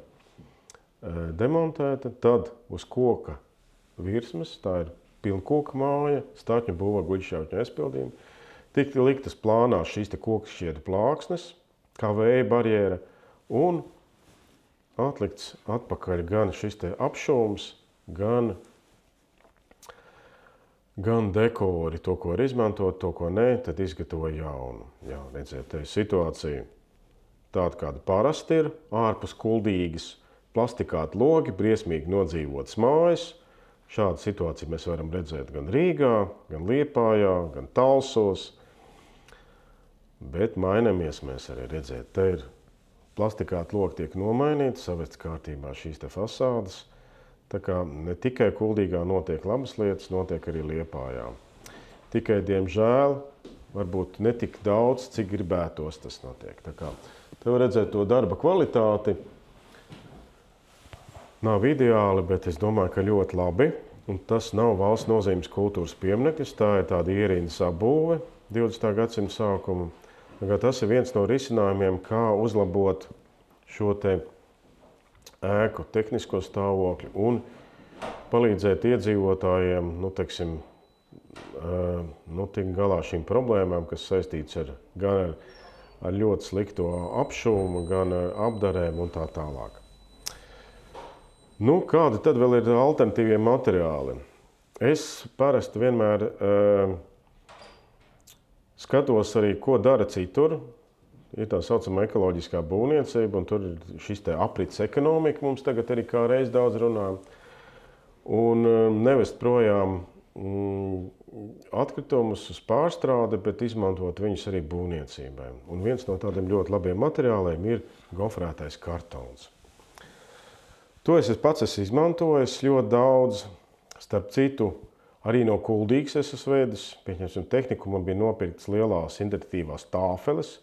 demontēta, tad uz koka virsmas, tā ir pilnkoka māja, stātņu būva guļšķautņu aizpildījumi, tika liktas plānā šīs koka šķiedu plāksnes, kā vēja barjēra, un atlikts atpakaļ gan šis apšūms, gan dekori, to, ko var izmantot, to, ko nē, tad izgatavoja jaunu. Jā, redziet, te ir situācija tāda, kāda parasti ir, ārpus kuldīgas, plastikāti logi, briesmīgi nodzīvotas mājas. Šādu situāciju mēs varam redzēt gan Rīgā, gan Liepājā, gan Talsos. Bet mainamies mēs arī redzēt, te ir plastikāti logi tiek nomainīti, savest kārtībā šīs te fasādes. Tā kā ne tikai Kuldīgā notiek labas lietas, notiek arī Liepājā. Tikai, diemžēl, varbūt ne tik daudz, cik gribētos tas notiek. Tā kā te var redzēt to darba kvalitāti. Nav ideāli, bet es domāju, ka ļoti labi. Un tas nav valsts nozīmes kultūras piemineklis, tā ir tāda ierindas apbūve 20. gadsimta sākuma. Tas ir viens no risinājumiem, kā uzlabot šo te ēku tehnisko stāvokli un palīdzēt iedzīvotājiem, tikt galā šīm problēmām, kas saistīts gan ar ļoti slikto apšumu, gan ar apdarēm un tā tālāk. Kādi tad vēl ir alternatīvie materiāli? Es parasti vienmēr skatos arī, ko dara citur. Ir tā saucama ekoloģiskā būvniecība, un tur ir šis te aprits ekonomika, mums tagad arī kā reiz daudz runājam. Un nevest projām atkritumus uz pārstrādi, bet izmantot viņus arī būvniecībai. Un viens no tādiem ļoti labiem materiāliem ir gofrētais kartons. To es pats esmu izmantojis ļoti daudz. Starp citu, arī no Kuldīgas es esmu vedis. Pieņemsim, tehnikumā bija nopirktas lielās interaktīvās tāfeles,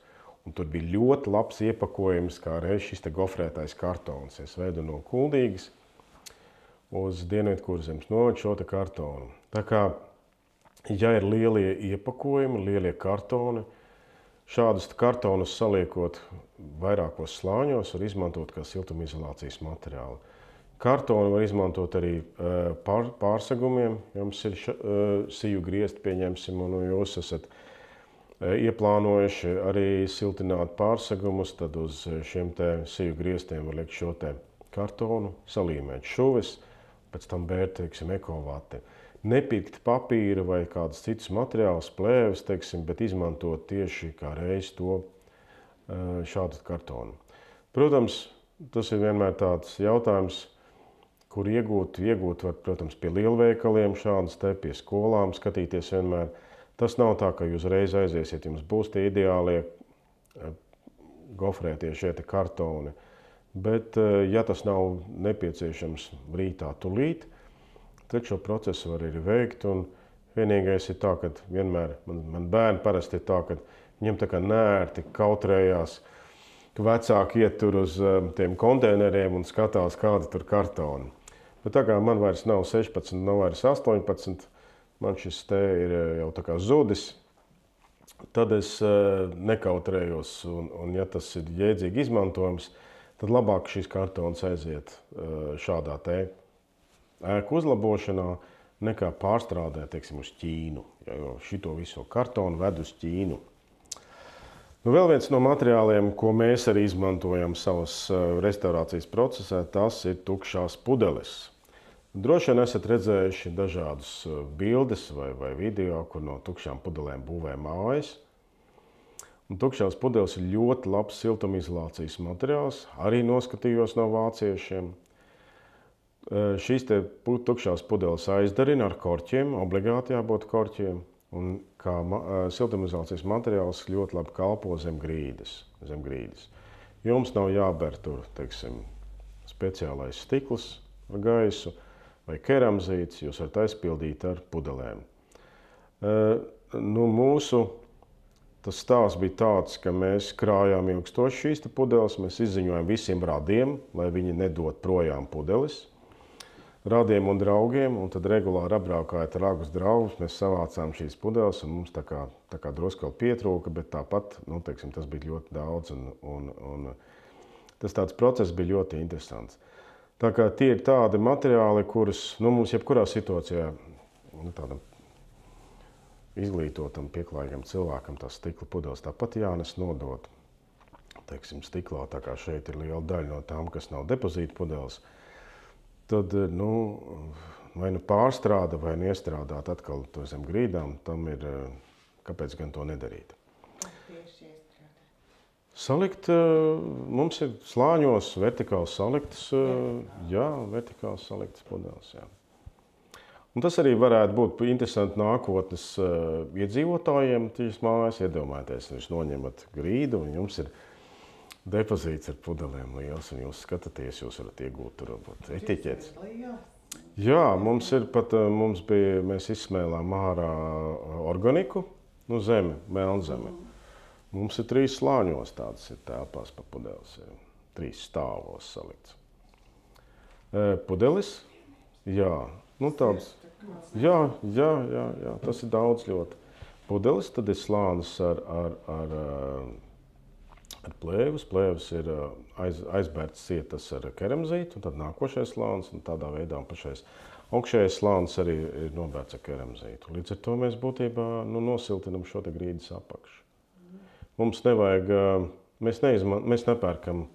un tur bija ļoti labs iepakojums, kā reiz šis te gofrētais kartons. Es vedu no Kuldīgas uz Dienvidkurzemes novadu šo te kartonu. Tā kā, ja ir lielie iepakojumi, lielie kartoni, šādus kartonus saliekot vairākos slāņos, var izmantot kā siltumizolācijas materiālu. Kartonu var izmantot arī pārsegumiem. Jums ir siju griezti, pieņemsim, un jūs esat ieplānojuši arī siltināt pārsegumus, tad uz šiem te siju grieztiem var liekt šo te kartonu, salīmēt šuves, pēc tam bērt, teiksim, ekovati. Nepirkt papīra vai kādas citas materiālus, plēves, teiksim, bet izmantot tieši kā reiz to šādu kartonu. Protams, tas ir vienmēr tāds jautājums, kur iegūt var, protams, pie lielveikaliem šādas te, pie skolām skatīties vienmēr. Tas nav tā, ka jūs reiz aiziesiet, jums būs tie ideālie gofrētie šie te kartoni. Bet, ja tas nav nepieciešams rītā tulīt, tad šo procesu var arī veikt. Un vienīgais ir tā, ka vienmēr, man bērni parasti ir tā, ka viņiem tā kā nērti kautrējās, ka vecāki iet tur uz tiem konteineriem un skatās, kādi tur kartoni. Bet tā kā man vairs nav 16, nav vairs 18, man šis te ir jau tā kā zudis, tad es nekautrējos. Un ja tas ir jēdzīgi izmantojums, tad labāk šis kartons aiziet šādā te ēku uzlabošanā, nekā pārstrādē, teiksim, uz Ķīnu. Jo šito viso kartonu ved uz Ķīnu. Vēl viens no materiāliem, ko mēs arī izmantojam savas restaurācijas procesā, tas ir tukšās pudeles. Droši vien esat redzējuši dažādas bildes vai video, kur no tukšām pudelēm būvē mājas. Un tukšās pudeles ir ļoti labs siltumizolācijas materiāls, arī noskatījos no vāciešiem. Šīs te tukšās pudeles aizdarina ar korķiem, obligāti jābūt korķiem. Un kā siltumizolācijas materiāls ļoti labi kalpo zem grīdas. Jums nav jāber tur, teiksim, speciālais stikls ar gaisu vai keramzīts, jūs varat aizpildīt ar pudelēm. Mūsu tas stāsts bija tāds, ka mēs krājām ilgstoši šīs pudeles, mēs izziņojām visiem radiem, lai viņi nedod projām pudeles. Radiem un draugiem, un tad regulāri apbraukājot ragus draugus, mēs savācām šīs pudeles, un mums tā kā drusku vēl pietrūka, bet tāpat, teiksim, tas bija ļoti daudz, un tas tāds process bija ļoti interesants. Tā kā tie ir tādi materiāli, kurus, mums jebkurā situācijā, tādam izglītotam, pieklājīgam cilvēkam tās stikla pudeles tāpat jānes nodot. Teiksim, stiklā, tā kā šeit ir liela daļa no tām, kas nav depozīta pudeles, tad, vai pārstrāda, vai iestrādāt atkal to zem grīdām, tam ir, kāpēc gan to nedarīt. Salikt, mums ir slāņos vertikāli saliktas, vertikāli saliktas pudeles, jā. Un tas arī varētu būt interesanti nākotnes iedzīvotājiem, tīs mājas, iedomājieties, jūs noņemat grīdu, un jums ir depozīts ar pudelēm liels, un jūs skatāties, jūs varat iegūt tur etiķetes. Jā, mēs izsmēlām ārā organiku zeme, melnzeme. Mums ir 3 slāņos tādas ir telpās pa pudeles, 3 stāvos salikts. Pudelis, jā, tāds, jā, tas ir daudz ļoti. Pudelis, tad ir slānis ar plēvus. Plēvus ir aizbērts cietas ar keramizītu, un tad nākošais slānis, un tādā veidā pašais augšējais slānis arī ir nobērts ar keramizītu. Līdz ar to mēs būtībā nosiltinam šo te grīdas apakšu. Mums nevajag, mēs nepērkam,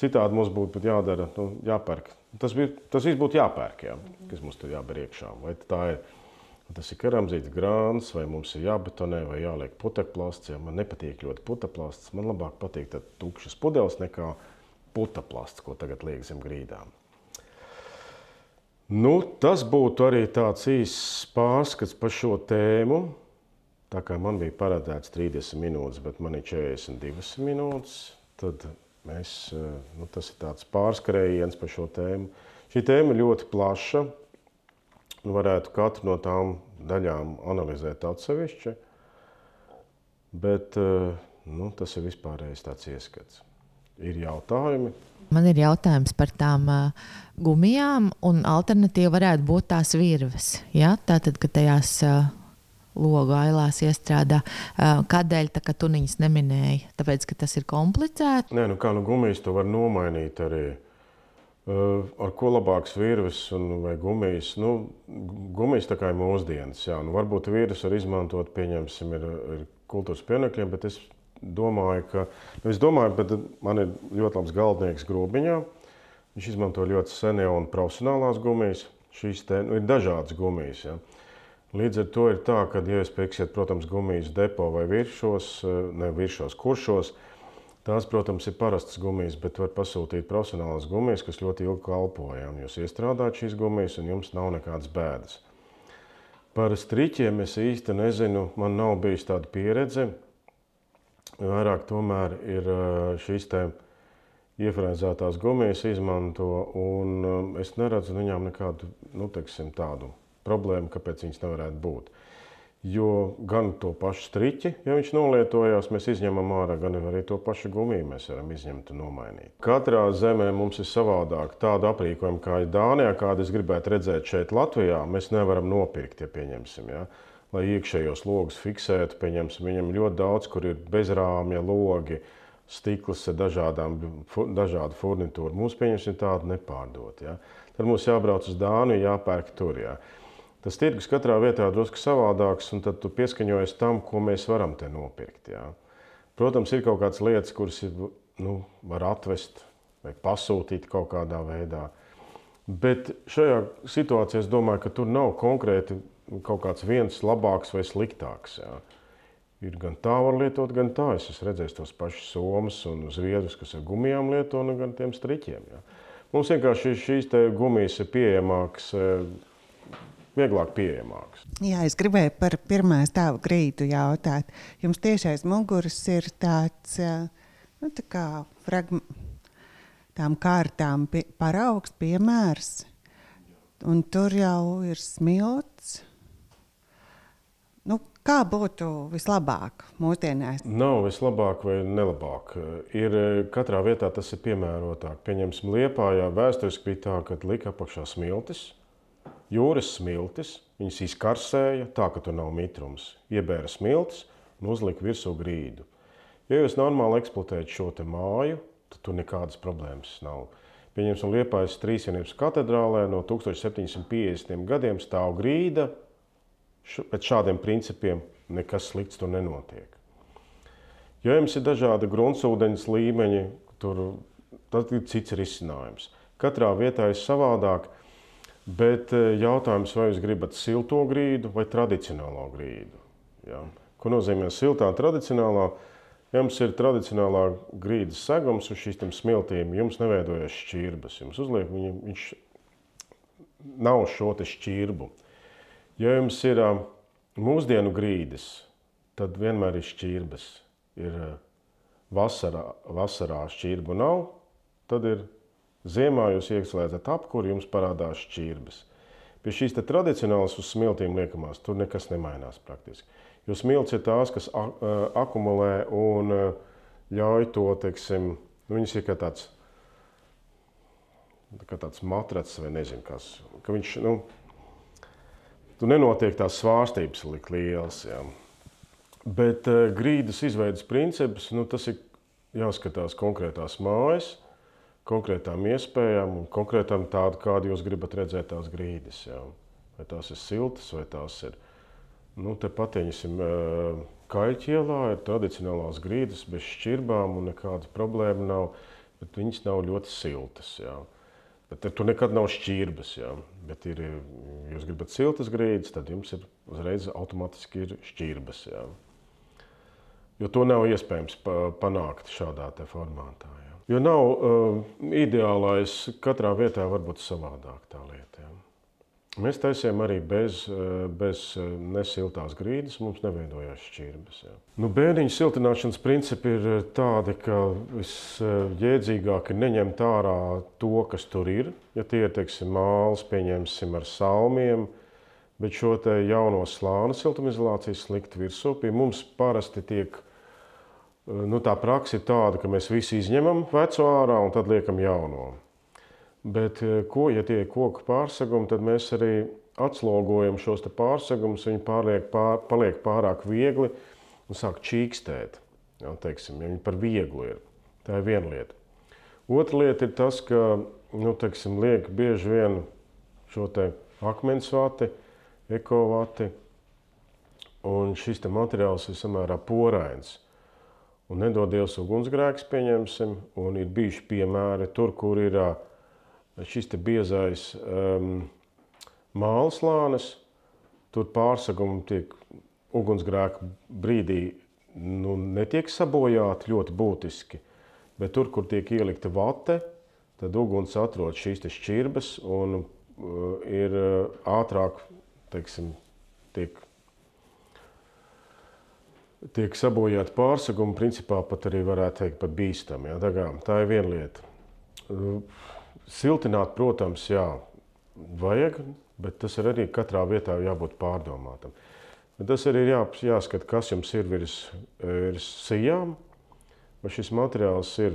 citādi mums būtu jādara, jāpērk. Tas viss būtu jāpērk, kas mums tur jāber iekšā. Vai tas ir keramizīts grāns, vai mums ir jābetonē, vai jāliek putekplasts. Ja man nepatīk ļoti putekplasts, man labāk patīk tad tukšas pudeles nekā putekplasts, ko tagad liek zem grīdām. Tas būtu arī tāds īsts pārskats par šo tēmu. Tā kā man bija paredzēts 30 minūtes, bet man ir 42 minūtes, tad tas ir tāds pārskrējiens par šo tēmu. Šī tēma ir ļoti plaša. Varētu katru no tām daļām analizēt atsevišķi, bet tas ir vispārējais tāds ieskats. Ir jautājumi? Man ir jautājums par tām gumijām, un alternatīva varētu būt tās virves. Ja? Tātad, ka tajās logu ailās iestrādā. Kādēļ tā, ka tuniņas neminēja? Tāpēc, ka tas ir komplicēti? Nē, gumijas to var nomainīt arī. Ar ko labāks virves vai gumijas? Gumijas tā kā ir mūsdienas. Jā. Varbūt virves var izmantot, pieņemsim, ir kultūras pieminekļiem, bet es domāju, bet man ir ļoti labs galdnieks Grobiņā. Viņš izmanto ļoti senie un profesionālās gumijas. Šīs ir dažādas gumijas. Ja. Līdz ar to ir tā, ka, ja jūs pieksiet, protams, gumijas depo vai kuršos, tās, protams, ir parastas gumijas, bet var pasūtīt profesionālās gumijas, kas ļoti ilgi kalpo. Ja? Jūs iestrādājat šīs gumijas un jums nav nekādas bēdas. Par striķiem es īsti nezinu, man nav bijis tāda pieredze. Vairāk tomēr ir šīs iefrēzētās gumijas izmanto, un es neredzu viņām nekādu, tādu problēmu, kāpēc viņas nevarētu būt. Jo gan to pašu striķi, ja viņš nolietojās, mēs izņemam ārā, gan arī to pašu gumiju mēs varam izņemt un nomainīt. Katrā zemē mums ir savādāk tādu aprīkojumu, kā ir Dānijā, kādu es gribētu redzēt šeit Latvijā, mēs nevaram nopirkt, ja pieņemsim, ja? Lai iekšējos logus fiksētu, pieņemsim, viņam ļoti daudz, kur ir bezrāmja logi, stikls ar dažādu furnitūru. Mums, pieņemsim, tādu nepārdot, ja? Tad mums jābrauc uz Dāniju, jāpērk tur, ja? Tas tirgus katrā vietā drusku savādāks, un tad tu pieskaņojies tam, ko mēs varam te nopirkt. Jā. Protams, ir kaut kādas lietas, kuras var atvest vai pasūtīt kaut kādā veidā. Bet šajā situācijā es domāju, ka tur nav konkrēti kaut kāds viens labāks vai sliktāks. Jā. Ir gan tā var lietot, gan tā. Es esmu redzējis tos pašus somas un zviedrus, kas ar gumijām lieto, un gan tiem striķiem. Jā. Mums vienkārši šīs te gumijas ir pieejamākas, vieglāk pieejamāks. Jā, es gribēju par pirmā stāva grīdu jautāt. Jums tieši aiz muguras ir tāds, tā kā tām kārtām paraugs, piemērs, un tur jau ir smilts. Kā būtu vislabāk mūsdienās? Nav vislabāk vai nelabāk. Katrā vietā tas ir piemērotāk. Pieņemsim, Liepājā vēsturiski bija tā, ka lika apakšā smiltis, jūras smiltis, viņas izkarsēja tā, ka tur nav mitrums. Iebēra smiltis un uzlika virsū grīdu. Ja jūs normāli eksploatējat šo te māju, tad tur nekādas problēmas nav. Pieņemsim, Liepājas Trīsvienības katedrālē no 1750. gadiem stāv grīda. Pēc šādiem principiem nekas slikts tur nenotiek. Ja jums ir dažādi gruntsūdeņas līmeņi, tad ir cits risinājums. Katrā vietā ir savādāk, bet jautājums, vai jūs gribat silto grīdu vai tradicionālo grīdu. Ja? Ko nozīmē siltā tradicionālā? Ja jums ir tradicionālā grīdas segums uz šīs smiltīm, jums neveidojas šķirbas. Jums uzliek, viņš nav šo te šķirbu. Ja jums ir mūsdienu grīdas, tad vienmēr ir šķirbas. Ir vasarā šķirbu nav, tad ir ziemā jūs ieslēdzat apkuri, jums parādās šķirbas. Pie šīs tradicionālas uz smiltīm liekamās, tur nekas nemainās praktiski. Jo smilts ir tās, kas akumulē un ļauj to, teiksim, viņas ir kā tāds matracs vai nezinu kas, ka viņš, tu nenotiek tās svārstības likt lielas, jā. Bet grīdas izveidas princips, tas ir jāskatās konkrētās mājas, konkrētām iespējām un konkrētām tādu, kādu jūs gribat redzēt tās grīdas. Jā. Vai tās ir siltas, vai tās ir, te patieņasim, Kaļķielā ir tradicionālās grīdas bez šķirbām un nekāda problēma nav, bet viņas nav ļoti siltas. Jā. Bet tur nekad nav šķirbas. Jā. Bet jūs gribat siltas grīdas, tad jums ir uzreiz automātiski ir šķirbas. Jā. Jo to nav iespējams panākt šādā formātā. Jā. Jo nav ideālais, katrā vietā var būt savādāk tā lieta. Jā. Mēs taisījām arī bez nesiltās grīdas, mums neveidojās šķirbas. Jā. Bēniņu siltināšanas principi ir tādi, ka visjēdzīgāk ir neņemt ārā to, kas tur ir. Ja tie ir, teiksim, māls, pieņemsim ar salmiem, bet šo te jauno slānu siltumizolācijas slikt virsū. Pie mums parasti tiek tā praksa ir tāda, ka mēs visi izņemam veco ārā un tad liekam jauno. Bet, ja tie ir koku pārsegumi, tad mēs arī atslogojam šos te pārsegumus, viņi paliek pārāk viegli un sāk čīkstēt. Jā, teiksim, ja viņi par vieglu ir. Tā ir viena lieta. Otra lieta ir tas, ka, liek bieži vien šo te akmensvati, ekovati, un šis te materiāls ir samērā porains. Un nedod Dievs ugunsgrēks, pieņemsim, un ir bijuši piemēri tur, kur ir šis te biezais mālslānis, tur pārsegumi tiek ugunsgrēka brīdī netiek sabojāti ļoti būtiski, bet tur, kur tiek ielikta vate, tad uguns atrod šīs te šķirbas un ir ātrāk, teiksim, tiek sabojāti pārsegumi, principā pat arī varētu teikt pat bīstami. Tā ir viena lieta. Siltināt, protams, jā, vajag, bet tas ir arī katrā vietā jābūt pārdomātam. Bet tas arī ir jāskata, kas jums ir virs sijām, vai šis materiāls ir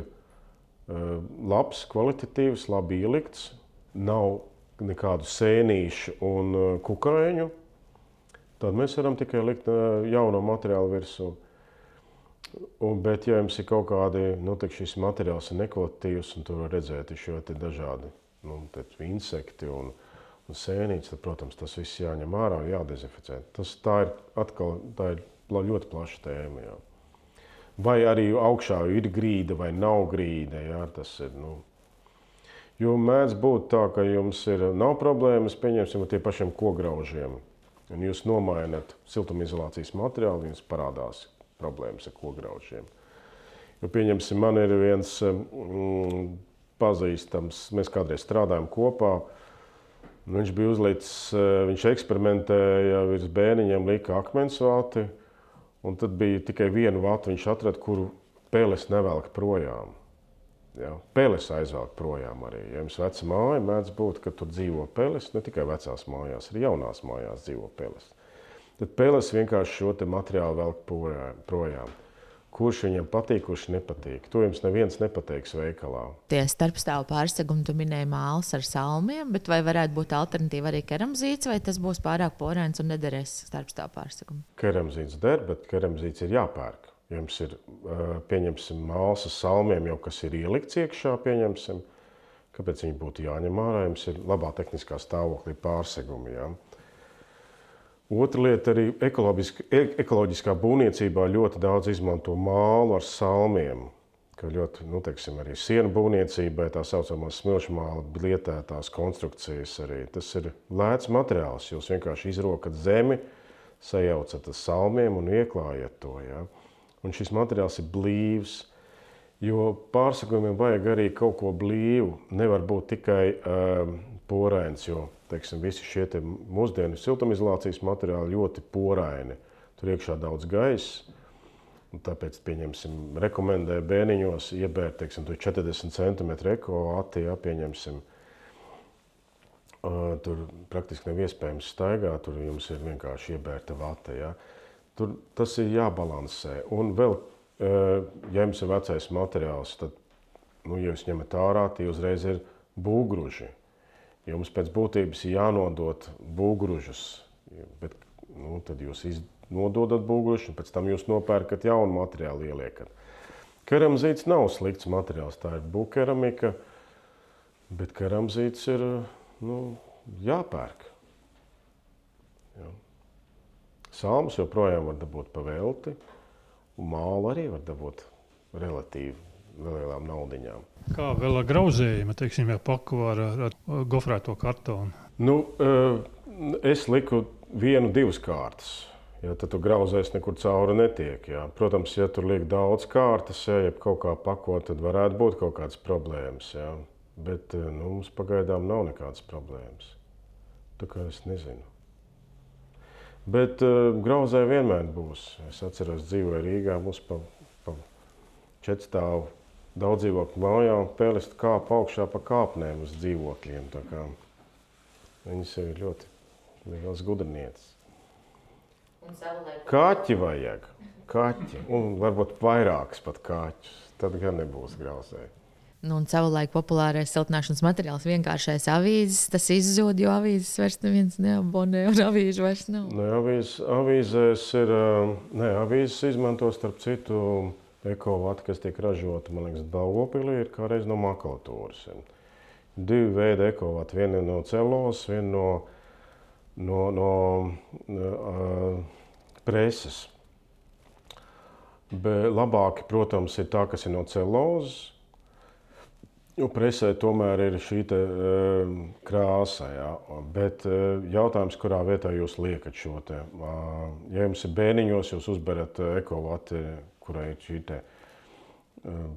labs, kvalitatīvs, labi ielikts, nav nekādu sēnīšu un kukaiņu. Tad mēs varam tikai likt jauno materiālu virsū. Bet, ja jums ir kaut kādi, šis materiāls ir nekvalitatīvs un tur var redzēt šo te dažādi insekti un sēnītes, tad, protams, tas viss jāņem ārā un jādezinficē. Tā ir ļoti plaša tēma. Jā. Vai arī augšā ir grīda vai nav grīda. Jā, tas ir, Jo mēdz būt tā, ka jums nav problēmas, pieņemsim, ar tie pašiem kograužiem. Un jūs nomainat siltumizolācijas materiālu, jums parādās problēmas ar kograužiem. Jo, pieņemsim, man ir viens pazīstams, mēs kādreiz strādājam kopā, viņš bija uzlicis, viņš eksperimentēja virs bēniņiem, lika akmensvāti, un tad bija tikai vienu vatu viņš atrada, kuru peles nevelk projām. Jā, peles aizvelk projām arī. Ja jums veca māja, mēdz būt, ka tur dzīvo peles, ne tikai vecās mājās, arī jaunās mājās dzīvo peles. Tad peles vienkārši šo te materiālu velk projām. Kurš viņam patīk, kurš nepatīk. To jums neviens nepateiks veikalā. Tie starpstāvu pārsegumi, tu minēji māls ar salmiem, bet vai varētu būt alternatīva arī keramzīts, vai tas būs pārāk porains un nederēs starpstāvu pārsegumi? Keramzīts der, bet keramzīts ir jāpērk. Jums ir, pieņemsim, māls ar salmiem, jau kas ir ielikts iekšā, pieņemsim. Kāpēc viņi būtu jāņem ārā? Jums ir labā tehniskā stāvoklī pārsegumi. Jā. Otra lieta arī ekoloģiskā būvniecībā ļoti daudz izmanto mālu ar salmiem. Ka ļoti, arī sienu būvniecībai tā saucamās smilšu māla lietētās konstrukcijas arī. Tas ir lēts materiāls. Jūs vienkārši izrokat zemi, sajaucat ar salmiem un ieklājat to. Jā. Un šis materiāls ir blīvs, jo pārsegumiem vajag arī kaut ko blīvu. Nevar būt tikai porains, jo, visi šie mūsdienu siltumizolācijas materiāli ļoti poraini. Tur iekšā daudz gaisa, un tāpēc, pieņemsim, rekomendē bēniņos iebērt, 40 cm eko ati, ja, pieņemsim. tur praktiski nav iespējams staigāt, tur jums ir vienkārši iebērta vata. Ja? Tur tas ir jābalansē. Un vēl, ja jums ir vecais materiāls, tad, ja jūs ņemat ārā, tie uzreiz ir būgruži. Jums pēc būtības ir jānodot būgružus, bet tad jūs nododat būgružus, un pēc tam jūs nopērkat jaunu materiālu ieliekat. Keramzīts nav slikts materiāls, tā ir būvkeramika, bet keramzīts ir jāpērk. Jā. Salmus joprojām var dabūt pa velti, un mālu arī var dabūt relatīvi lielām naudiņām. Kā vēl ar grauzējumu, teiksim, ja pako ar gofrēto kartonu? Es liku 1-2 kārtas. Ja, tad tu grauzēs nekur cauri netiek. Ja. Protams, ja tur liek daudz kārtas, ja kaut kā pakot, tad varētu būt kaut kādas problēmas. Ja. Bet mums pagaidām nav nekādas problēmas. Tā kā es nezinu. Bet grauzē vienmēr būs. Es atceros, dzīvoju Rīgā, mums pa 4 stāvu daudzdzīvokļu mājā un pēlisti kāpa augšā pa kāpnēm uz dzīvokļiem. Tā kā viņas ir ļoti liels gudrnieces. Kaķi vajag. Kaķi. Un varbūt vairākas pat kaķus. Tad gan nebūs grauzē. Un savulaik populārais siltināšanas materiāls vienkāršais avīzes, tas izzūd, jo avīzes vairs neviens neabonē, un avīžu vairs nav. Avīzēs ir, avīzes izmanto starp citu ekovati, kas tiek ražota, man liekas, Daugavpilī, ir kā reiz no makulatūras. 2 veidi ekovati, viena no celulozes, viena no preses. Bet labāki, protams, ir tā, kas ir no celulozes. Jo presē tomēr ir šī krāsa, ja? Bet jautājums, kurā vietā jūs liekat šo te. Ja jums ir bērniņos, jūs uzberat ekovati, kurai ir šī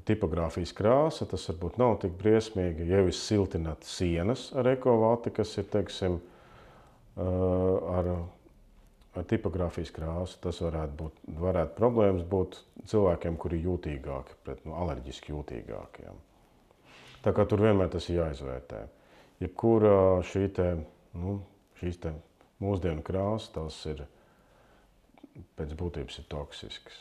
tipogrāfijas krāsa, tas varbūt nav tik briesmīgi. Ja jūs siltināt sienas ar ekovati, kas ir, teiksim, ar tipogrāfijas krāsu, tas varētu problēmas būt cilvēkiem, kuri ir jūtīgāki, alerģiski jūtīgāki. Ja? Tā kā tur vienmēr tas ir jāizvērtē. Jebkura šīs mūsdienu krāsas, tās ir pēc būtības ir toksiskas.